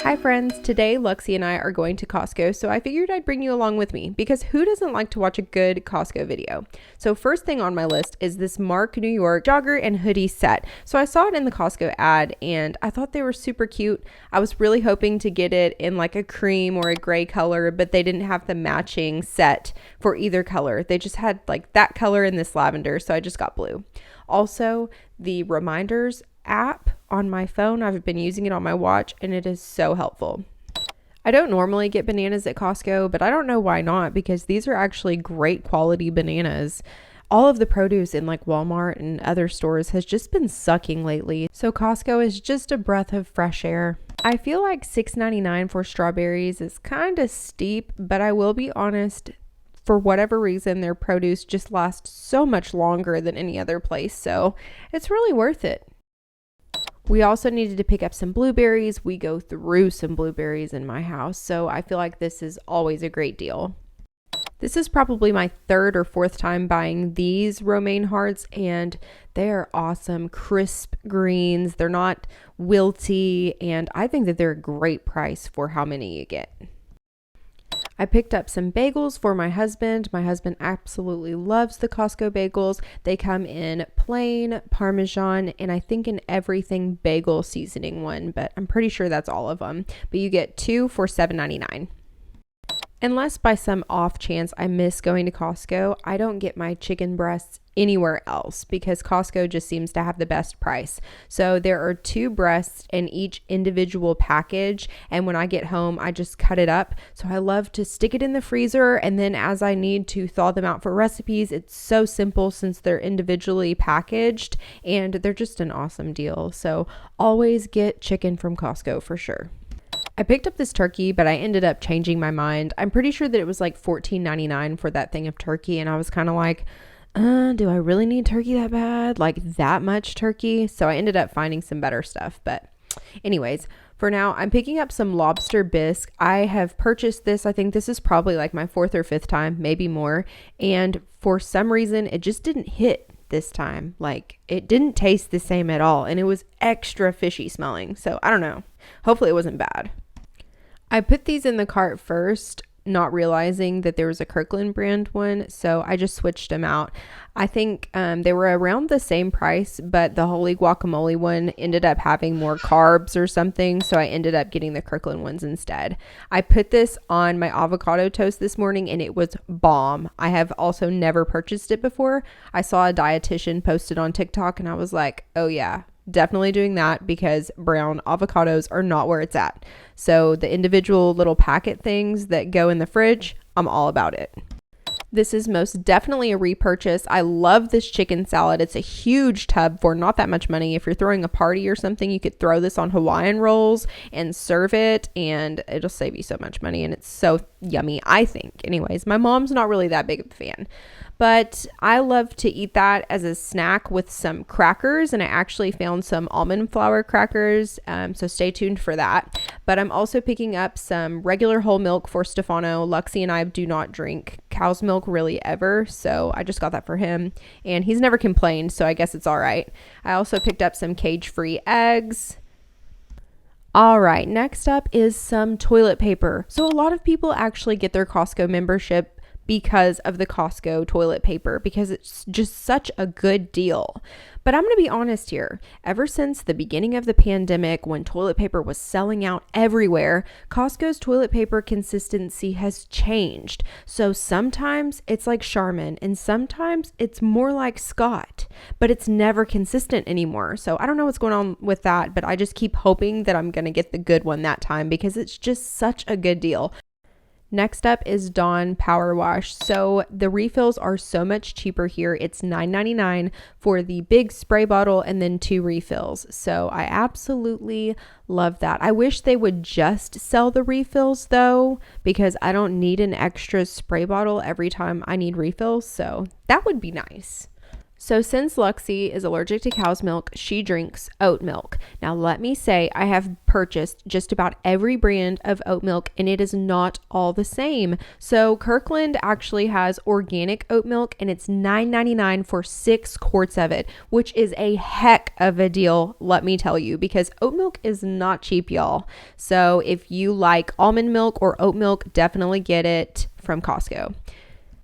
Hi friends, today Luxi and I are going to Costco, so I figured I'd bring you along with me because who doesn't like to watch a good Costco video? So first thing on my list is this Mark New York Jogger and Hoodie set. So I saw it in the Costco ad and I thought they were super cute. I was really hoping to get it in like a cream or a gray color, but they didn't have the matching set for either color. They just had like that color and this lavender, so I just got blue. Also, the reminders app on my phone, I've been using it on my watch and it is so helpful. I don't normally get bananas at Costco, but I don't know why not, because these are actually great quality bananas. All of the produce in like Walmart and other stores has just been sucking lately, so Costco is just a breath of fresh air. I feel like $6.99 for strawberries is kind of steep, but I will be honest, for whatever reason, their produce just lasts so much longer than any other place, so it's really worth it. We also needed to pick up some blueberries. We go through some blueberries in my house, so I feel like this is always a great deal. This is probably my third or fourth time buying these Romaine Hearts, and they are awesome, crisp greens. They're not wilty, and I think that they're a great price for how many you get. I picked up some bagels for my husband. My husband absolutely loves the Costco bagels. They come in plain, Parmesan, and I think an everything bagel seasoning one, but I'm pretty sure that's all of them. But you get 2 for $7.99. Unless by some off chance I miss going to Costco, I don't get my chicken breasts anywhere else because Costco just seems to have the best price. So there are 2 breasts in each individual package, and when I get home I just cut it up. So I love to stick it in the freezer, and then as I need to thaw them out for recipes, it's so simple since they're individually packaged, and they're just an awesome deal. So always get chicken from Costco for sure. I picked up this turkey, but I ended up changing my mind. I'm pretty sure that it was like $14.99 for that thing of turkey, and I was kind of like, do I really need turkey that bad? Like that much turkey? So I ended up finding some better stuff. But anyways, for now, I'm picking up some Lobster Bisque. I have purchased this. I think this is probably like my 4th or 5th time, maybe more. And for some reason, it just didn't hit this time. Like it didn't taste the same at all, and it was extra fishy smelling. So I don't know. Hopefully it wasn't bad. I put these in the cart first, not realizing that there was a Kirkland brand one, so I just switched them out. I think they were around the same price, but the Holy Guacamole one ended up having more carbs or something, so I ended up getting the Kirkland ones instead. I put this on my avocado toast this morning and it was bomb. I have also never purchased it before. I saw a dietitian posted on TikTok and I was like, oh yeah, definitely doing that, because brown avocados are not where it's at. So the individual little packet things that go in the fridge, I'm all about it. This is most definitely a repurchase. I love this chicken salad. It's a huge tub for not that much money. If you're throwing a party or something, you could throw this on Hawaiian rolls and serve it, and it'll save you so much money, and it's so yummy, I think. Anyways, my mom's not really that big of a fan, but I love to eat that as a snack with some crackers, and I actually found some almond flour crackers, so stay tuned for that. But I'm also picking up some regular whole milk for Stefano. Luxi and I do not drink cow's milk really ever, so I just got that for him, and he's never complained, so I guess it's all right. I also picked up some cage-free eggs. All right, next up is some toilet paper. So a lot of people actually get their Costco membership because of the Costco toilet paper, because it's just such a good deal. But I'm going to be honest here. Ever since the beginning of the pandemic, when toilet paper was selling out everywhere, Costco's toilet paper consistency has changed. So sometimes it's like Charmin, and sometimes it's more like Scott, but it's never consistent anymore. So I don't know what's going on with that, but I just keep hoping that I'm going to get the good one that time, because it's just such a good deal. Next up is Dawn Power Wash. So the refills are so much cheaper here. It's $9.99 for the big spray bottle and then 2 refills. So I absolutely love that. I wish they would just sell the refills though, because I don't need an extra spray bottle every time I need refills. So that would be nice. So since Luxi is allergic to cow's milk, she drinks oat milk. Now let me say I have purchased just about every brand of oat milk and it is not all the same. So Kirkland actually has organic oat milk and it's $9.99 for 6 quarts of it, which is a heck of a deal, let me tell you, because oat milk is not cheap, y'all. So if you like almond milk or oat milk, definitely get it from Costco.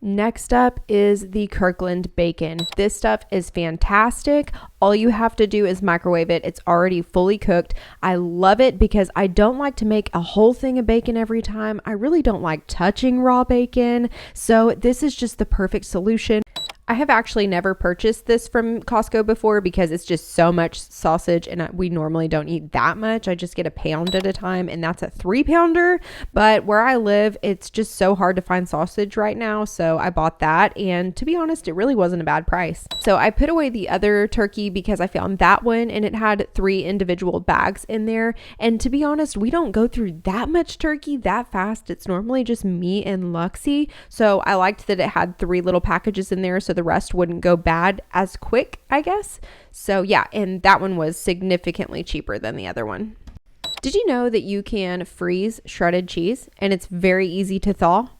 Next up is the Kirkland Bacon. This stuff is fantastic. All you have to do is microwave it. It's already fully cooked. I love it because I don't like to make a whole thing of bacon every time. I really don't like touching raw bacon. So this is just the perfect solution. I have actually never purchased this from Costco before because it's just so much sausage and we normally don't eat that much. I just get a pound at a time and that's a 3-pounder. But where I live, it's just so hard to find sausage right now. So I bought that and to be honest, it really wasn't a bad price. So I put away the other turkey because I found that one and it had 3 individual bags in there. And to be honest, we don't go through that much turkey that fast. It's normally just me and Luxi. So I liked that it had 3 little packages in there so the rest wouldn't go bad as quick, I guess. So yeah, and that one was significantly cheaper than the other one. Did you know that you can freeze shredded cheese and it's very easy to thaw?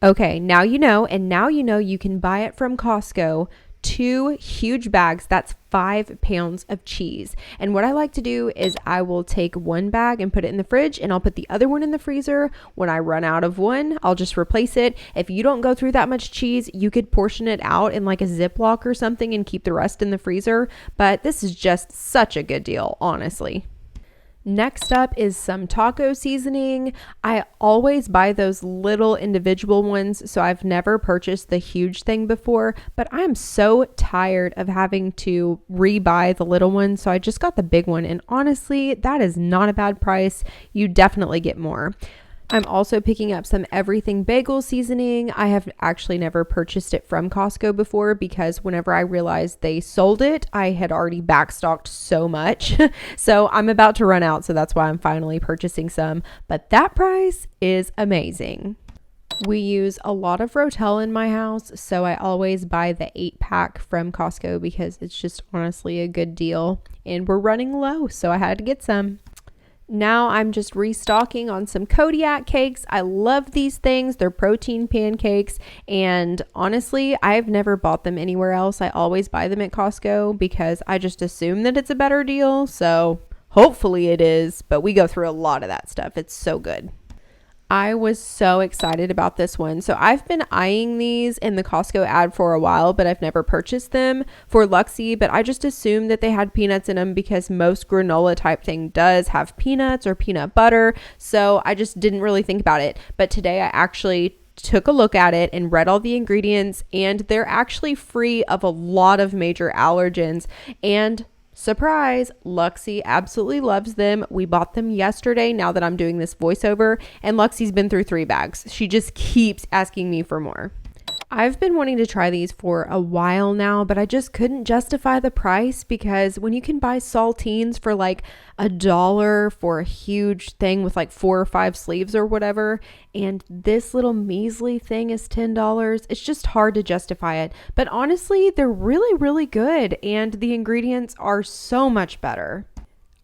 Okay, now you know, and now you know you can buy it from Costco. 2 huge bags, that's 5 pounds of cheese. And what I like to do is I will take 1 bag and put it in the fridge and I'll put the other one in the freezer. When I run out of one, I'll just replace it. If you don't go through that much cheese, you could portion it out in like a Ziploc or something and keep the rest in the freezer. But this is just such a good deal, honestly. Next up is some taco seasoning. I always buy those little individual ones, so I've never purchased the huge thing before, but I'm so tired of having to rebuy the little one, so I just got the big one, and honestly, that is not a bad price. You definitely get more. I'm also picking up some everything bagel seasoning. I have actually never purchased it from Costco before because whenever I realized they sold it, I had already backstocked so much. So I'm about to run out. So that's why I'm finally purchasing some. But that price is amazing. We use a lot of Rotel in my house. So I always buy the 8-pack from Costco because it's just honestly a good deal. And we're running low. So I had to get some. Now I'm just restocking on some Kodiak cakes. I love these things. They're protein pancakes. And honestly, I've never bought them anywhere else. I always buy them at Costco because I just assume that it's a better deal. So hopefully it is, but we go through a lot of that stuff. It's so good. I was so excited about this one. So I've been eyeing these in the Costco ad for a while, but I've never purchased them for Luxi, but I just assumed that they had peanuts in them because most granola type thing does have peanuts or peanut butter. So I just didn't really think about it. But today I actually took a look at it and read all the ingredients, and they're actually free of a lot of major allergens. And surprise, Luxi absolutely loves them. We bought them yesterday now that I'm doing this voiceover, and Luxi's been through 3 bags. She just keeps asking me for more. I've been wanting to try these for a while now, but I just couldn't justify the price because when you can buy saltines for like $1 for a huge thing with like 4 or 5 sleeves or whatever, and this little measly thing is $10, it's just hard to justify it. But honestly, they're really, really good, and the ingredients are so much better.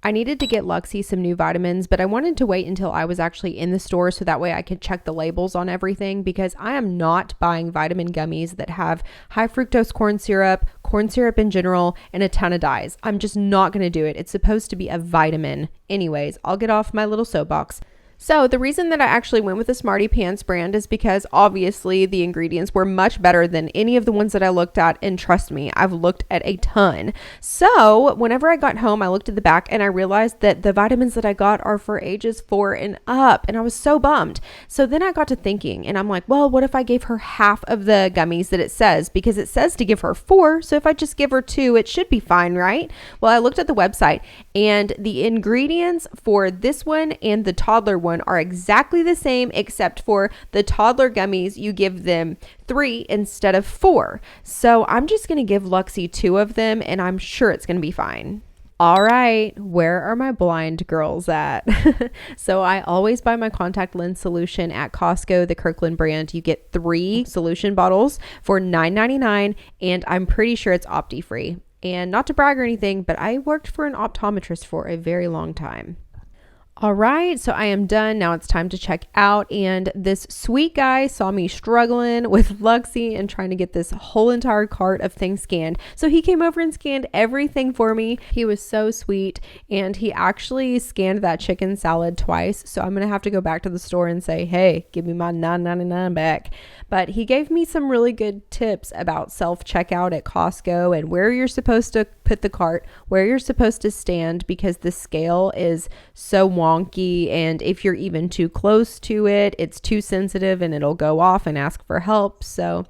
I needed to get Luxi some new vitamins, but I wanted to wait until I was actually in the store so that way I could check the labels on everything because I am not buying vitamin gummies that have high fructose corn syrup in general, and a ton of dyes. I'm just not going to do it. It's supposed to be a vitamin. Anyways, I'll get off my little soapbox. So the reason that I actually went with the Smarty Pants brand is because obviously the ingredients were much better than any of the ones that I looked at. And trust me, I've looked at a ton. So whenever I got home, I looked at the back and I realized that the vitamins that I got are for ages 4 and up. And I was so bummed. So then I got to thinking and I'm like, well, what if I gave her half of the gummies that it says? Because it says to give her 4. So if I just give her 2, it should be fine, right? Well, I looked at the website and the ingredients for this one and the toddler one are exactly the same, except for the toddler gummies, you give them 3 instead of 4. So I'm just going to give Luxi 2 of them and I'm sure it's going to be fine. All right, where are my blind girls at? So I always buy my contact lens solution at Costco, the Kirkland brand. You get 3 solution bottles for $9.99, and I'm pretty sure it's opti-free. And not to brag or anything, but I worked for an optometrist for a very long time. All right, so I am done. Now it's time to check out. And this sweet guy saw me struggling with Luxi and trying to get this whole entire cart of things scanned. So he came over and scanned everything for me. He was so sweet. And he actually scanned that chicken salad twice. So I'm going to have to go back to the store and say, hey, give me my $9.99 back. But he gave me some really good tips about self-checkout at Costco and where you're supposed to put the cart, where you're supposed to stand, because the scale is so wonky, and if you're even too close to it, it's too sensitive and it'll go off and ask for help. So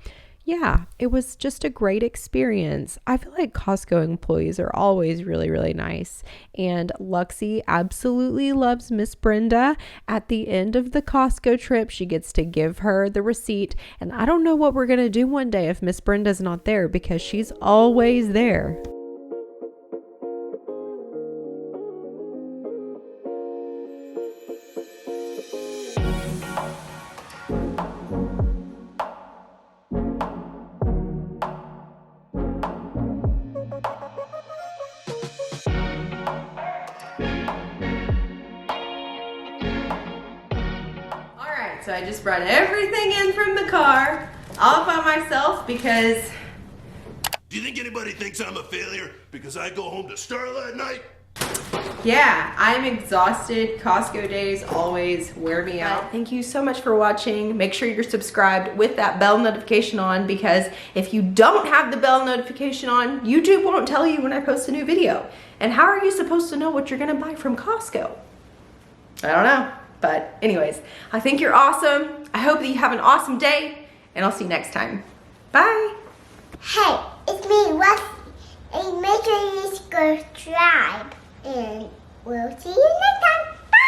yeah, it was just a great experience. I feel like Costco employees are always really, really nice. And Luxi absolutely loves Miss Brenda. At the end of the Costco trip, she gets to give her the receipt. And I don't know what we're going to do one day if Miss Brenda's not there, because she's always there. So I just brought everything in from the car all by myself because... Do you think anybody thinks I'm a failure because I go home to Starla at night? Yeah, I'm exhausted. Costco days always wear me out. Thank you so much for watching. Make sure you're subscribed with that bell notification on, because if you don't have the bell notification on, YouTube won't tell you when I post a new video. And how are you supposed to know what you're gonna buy from Costco? I don't know. But anyways, I think you're awesome. I hope that you have an awesome day, and I'll see you next time. Bye. Hey, it's me, Luxi. And make sure you subscribe. And we'll see you next time. Bye.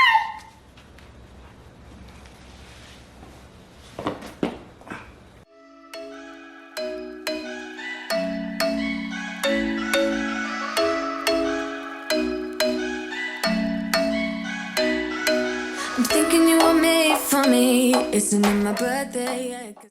I'm thinking you were made for me. Isn't it my birthday yet?